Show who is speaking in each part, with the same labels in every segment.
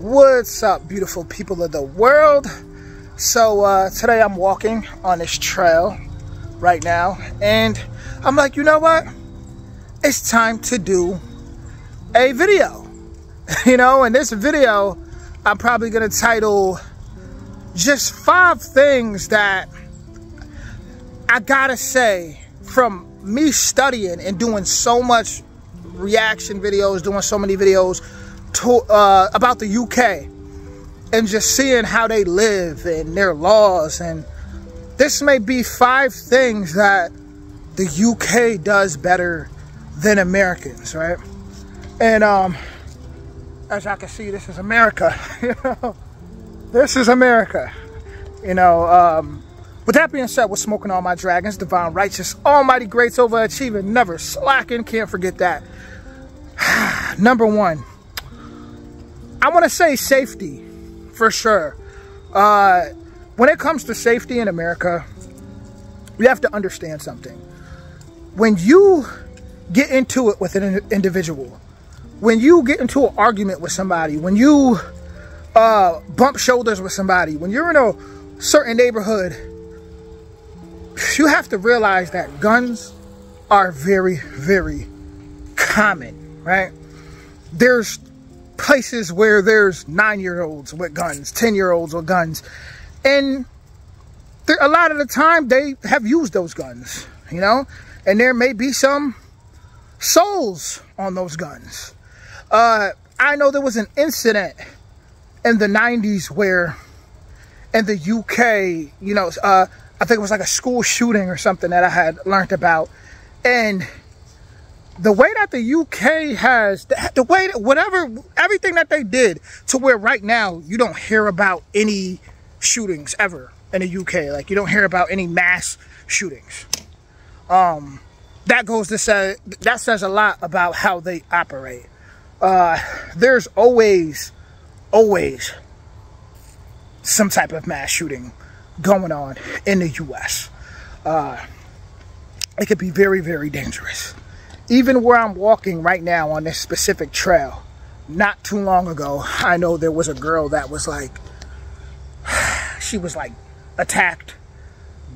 Speaker 1: What's up, beautiful people of the world? So today I'm walking on this trail right now, and I'm like, you know what? It's time to do a video. And this video I'm probably gonna title just 5 things that I gotta say from me studying and doing so much reaction videos, doing so many videos about the UK and just seeing how they live and their laws. And this may be 5 things that the UK does better than Americans, right? And as I can see, this is America. This is America. With that being said, we're smoking all my dragons, divine, righteous, almighty, greats, overachieving, never slacking. Can't forget that. Number 1, I want to say safety, for sure. When it comes to safety in America, you have to understand something. When you get into it with an individual, when you get into an argument with somebody, when you bump shoulders with somebody, when you're in a certain neighborhood, you have to realize that guns are very, very common, right? There's places where there's 9-year-olds with guns, 10-year-olds with guns, and a lot of the time they have used those guns, and there may be some souls on those guns. I know there was an incident in the 90s where in the UK, I think it was like a school shooting or something that I had learned about, and the way that the UK has, the way that everything that they did to where right now you don't hear about any shootings ever in the UK. Like, you don't hear about any mass shootings. That goes to say, that says a lot about how they operate. There's always some type of mass shooting going on in the US. It could be very, very dangerous. Even where I'm walking right now on this specific trail, not too long ago, I know there was a girl that was like, she was like attacked,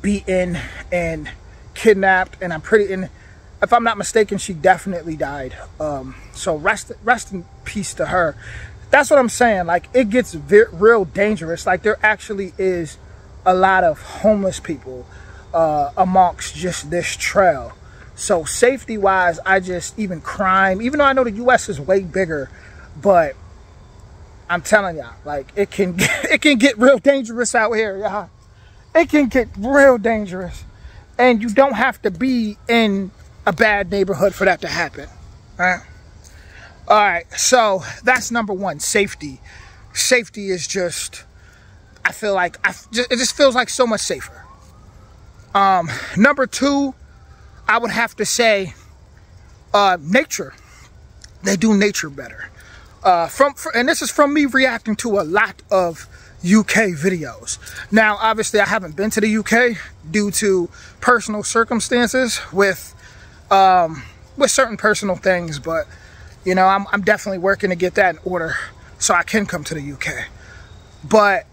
Speaker 1: beaten, and kidnapped, and if I'm not mistaken, she definitely died. So rest in peace to her. That's what I'm saying. Like, it gets real dangerous. Like, there actually is a lot of homeless people amongst just this trail. So safety wise, even crime, even though I know the US is way bigger, but I'm telling y'all, like, it can get real dangerous out here, y'all. It can get real dangerous, and you don't have to be in a bad neighborhood for that to happen, right? All right, so that's number 1, safety. Safety is just, I feel like it just feels like so much safer. Number 2, I would have to say nature. They do nature better. And this is from me reacting to a lot of UK videos. Now, obviously, I haven't been to the UK due to personal circumstances with certain personal things, but I'm definitely working to get that in order so I can come to the UK. But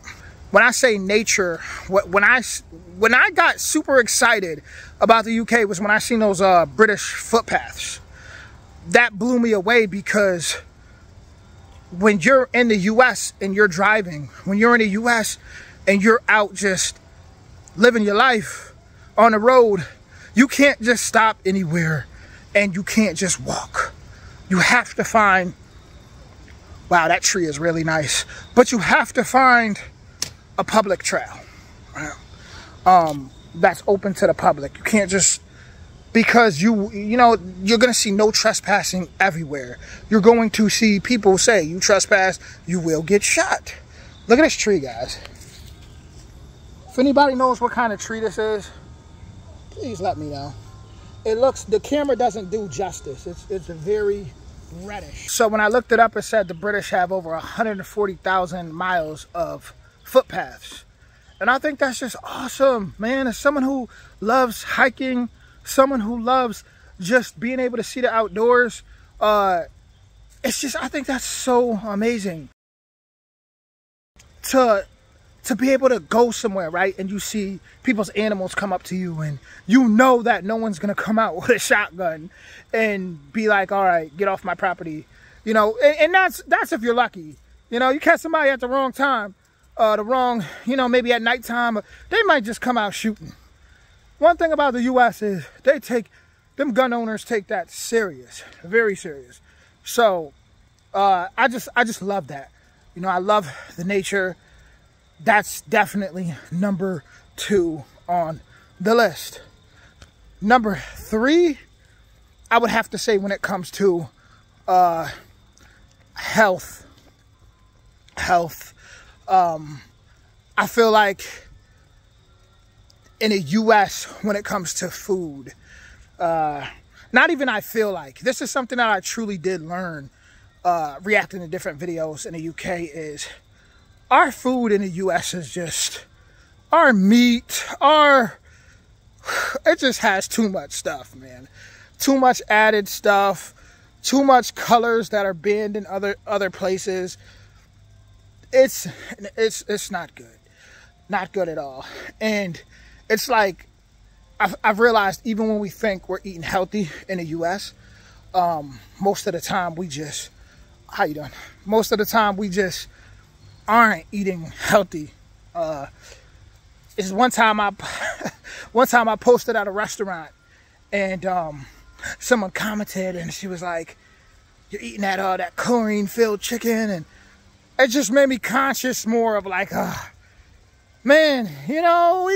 Speaker 1: when I say nature, when I got super excited about the UK was when I seen those British footpaths. That blew me away, because when you're in the US and you're driving, when you're in the US and you're out just living your life on the road, you can't just stop anywhere and you can't just walk. You have to find, wow, that tree is really nice, but you have to find a public trail, right? That's open to the public. You can't just, because you're gonna see no trespassing everywhere. You're going to see people say, you trespass, you will get shot. Look at this tree, guys. If anybody knows what kind of tree this is, please let me know. The camera doesn't do justice. It's a very reddish. So when I looked it up, it said the British have over 140,000 miles of footpaths. And I think that's just awesome, man. As someone who loves hiking, someone who loves just being able to see the outdoors, it's just, I think that's so amazing. to be able to go somewhere, right? And you see people's animals come up to you, and you know that no one's going to come out with a shotgun and be like, all right, get off my property. You know, and that's if you're lucky. You know, you catch somebody at the wrong time, you know, maybe at nighttime, they might just come out shooting. One thing about the U.S. is them gun owners take that serious, very serious. So I just love that. You know, I love the nature. That's definitely number 2 on the list. Number 3, I would have to say, when it comes to health. I feel like in the U.S., when it comes to food, not even I feel like, this is something that I truly did learn reacting to different videos in the UK, is our food in the U.S. is just, our meat, it just has too much stuff, man. Too much added stuff, too much colors that are banned in other places. It's not good. Not good at all. And it's like, I've realized, even when we think we're eating healthy in the U.S., most of the time we just, how you doing? Most of the time we just aren't eating healthy. It's one time I posted at a restaurant, and someone commented, and she was like, "You're eating that chlorine-filled chicken," and it just made me conscious more of like, man, you know,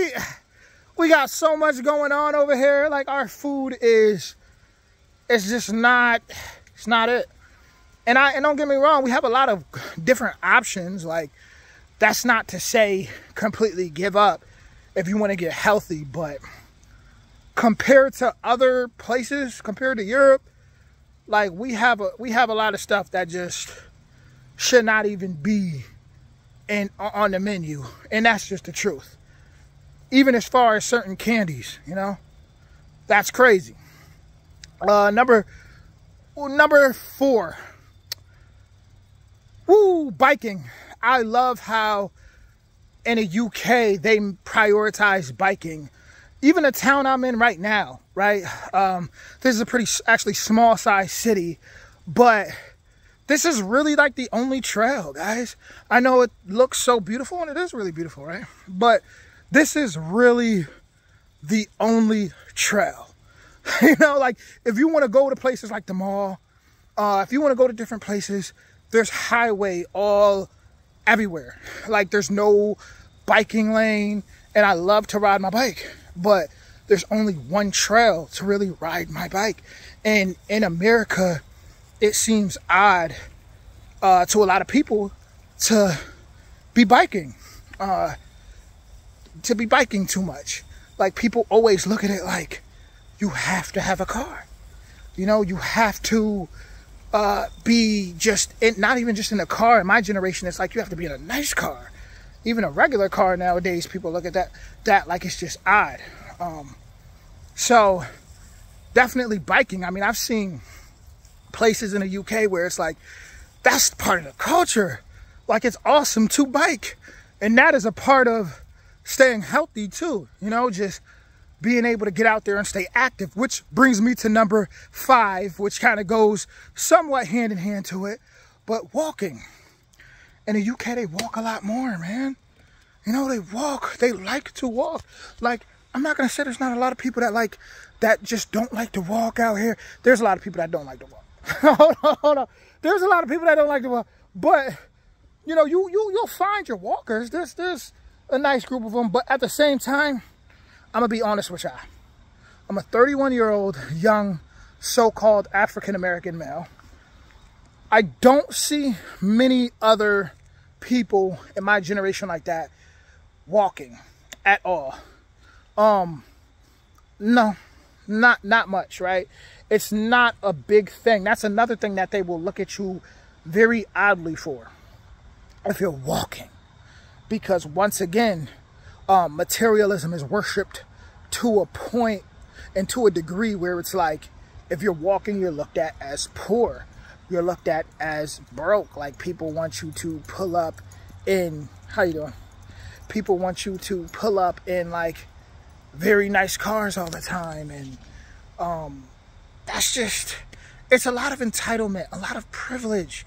Speaker 1: we got so much going on over here. Like, our food it's just not, it's not it. And don't get me wrong, we have a lot of different options. Like, that's not to say completely give up if you want to get healthy, but compared to other places, compared to Europe, like, we have a lot of stuff that just should not even be on the menu, and that's just the truth. Even as far as certain candies, you know, that's crazy. Number 4. Woo, biking. I love how in the UK they prioritize biking. Even the town I'm in right now, right? This is a pretty actually small size city, but this is really like the only trail, guys. I know it looks so beautiful, and it is really beautiful, right? But this is really the only trail. You know, like, if you want to go to places like the mall, if you want to go to different places, there's highway all everywhere. Like, there's no biking lane, and I love to ride my bike, but there's only one trail to really ride my bike. And in America, it seems odd to a lot of people to be biking, too much. Like, people always look at it like, you have to have a car. You know, you have to be just, not even just in a car. In my generation, it's like you have to be in a nice car. Even a regular car nowadays, people look at that like it's just odd. So definitely biking. I mean, I've seen places in the UK where it's like, that's part of the culture. Like, it's awesome to bike. And that is a part of staying healthy too. You know, just being able to get out there and stay active, which brings me to number 5, which kind of goes somewhat hand in hand to it, but walking. In the UK, they walk a lot more, man. You know, they like to walk. Like, I'm not going to say there's not a lot of people that just don't like to walk out here. There's a lot of people that don't like to walk. Hold on. There's a lot of people that don't like to walk, but you know, you'll find your walkers. There's a nice group of them, but at the same time, I'm gonna be honest with y'all. I'm a 31-year-old young so-called African-American male. I don't see many other people in my generation like that walking at all. No, not much, right? It's not a big thing. That's another thing that they will look at you very oddly for if you're walking. Because once again, materialism is worshipped to a point and to a degree where it's like, if you're walking, you're looked at as poor. You're looked at as broke. Like, people want you to pull up in, how you doing? People want you to pull up in like very nice cars all the time. And that's just, it's a lot of entitlement, a lot of privilege.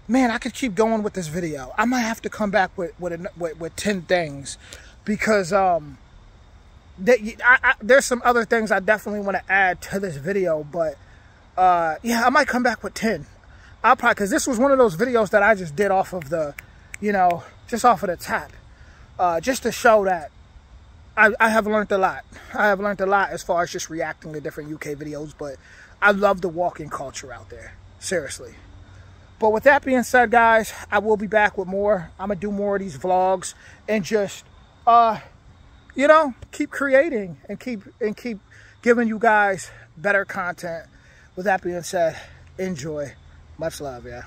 Speaker 1: Man, I could keep going with this video. I might have to come back with 10 things, because there's some other things I definitely want to add to this video. But yeah, I might come back with 10. I'll probably, because this was one of those videos that I just did off of the, you know, just off of the tap, just to show that I have learned a lot. I have learned a lot as far as just reacting to different UK videos. But I love the walking culture out there, seriously. But with that being said, guys, I will be back with more. I'm going to do more of these vlogs and just, you know, keep creating and keep giving you guys better content. With that being said, enjoy. Much love, yeah.